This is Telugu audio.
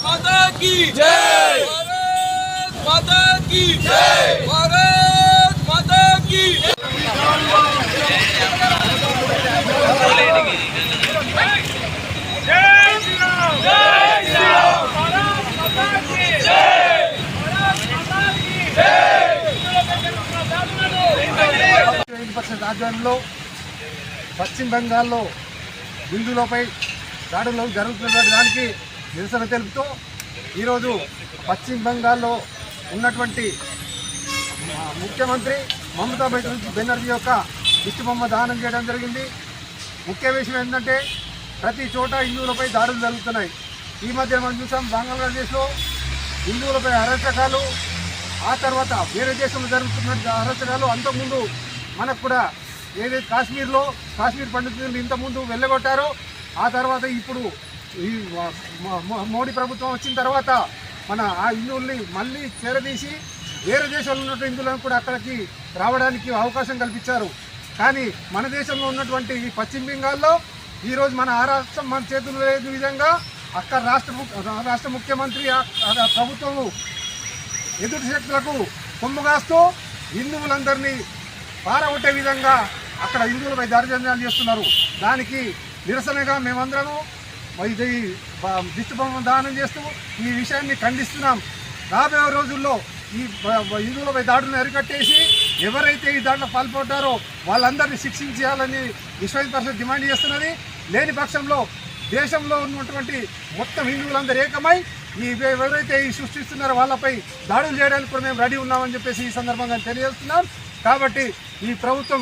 माता की जय, भारत माता की जय, भारत माता की రాజ్యాంగంలో పశ్చిమ బెంగాల్లో హిందువులపై దాడులు జరుగుతున్న దానికి నిరసన తెలుపుతూ ఈరోజు పశ్చిమ బెంగాల్లో ఉన్నటువంటి ముఖ్యమంత్రి మమతా బెనర్జీ యొక్క దిష్టిబొమ్మ దానం చేయడం జరిగింది. ముఖ్య విషయం ఏంటంటే ప్రతి చోట హిందువులపై దాడులు జరుగుతున్నాయి. ఈ మధ్య మనం చూసాం బంగ్లాదేశ్లో హిందువులపై అరాచకాలు, ఆ తర్వాత వేరే దేశంలో జరుగుతున్న అరాచకాలు. అంతకుముందు మనకు కూడా ఏదైతే కాశ్మీర్ పండితులు ఇంతకుముందు వెళ్ళగొట్టారో, ఆ తర్వాత ఇప్పుడు ఈ మోడీ ప్రభుత్వం వచ్చిన తర్వాత మన ఆ హిందువుల్ని మళ్ళీ చేరదీసి వేరే దేశంలో ఉన్న హిందువులను కూడా అక్కడికి రావడానికి అవకాశం కల్పించారు. కానీ మన దేశంలో ఉన్నటువంటి ఈ పశ్చిమ బెంగాల్లో ఈరోజు మన ఆ రాష్ట్రం మన చేతుల్లో లేని విధంగా అక్కడ రాష్ట్ర ముఖ్యమంత్రి ప్రభుత్వం ఎదుటి శక్తులకు కొమ్ముగాస్తూ హిందువులందరినీ పారగొట్టే విధంగా అక్కడ హిందువులపై దౌర్జన్యాలు చేస్తున్నారు. దానికి నిరసనగా మేమందరము దిష్టిబొమ్మ దానం చేస్తూ ఈ విషయాన్ని ఖండిస్తున్నాం. రాబోయే రోజుల్లో ఈ హిందువులపై దాడులను అరికట్టేసి ఎవరైతే ఈ దాంట్లో పాల్పడ్డారో వాళ్ళందరినీ శిక్షించాలని విశ్వ హిందూ పరిషత్ డిమాండ్ చేస్తున్నది. లేని పక్షంలో దేశంలో ఉన్నటువంటి మొత్తం హిందువులందరూ ఏకమై ఎవరైతే ఈ సృష్టిస్తున్నారో వాళ్ళపై దాడులు చేయడానికి కూడా మేము రెడీ ఉన్నామని చెప్పేసి ఈ సందర్భంగా తెలియజేస్తున్నాం. కాబట్టి ఈ ప్రభుత్వం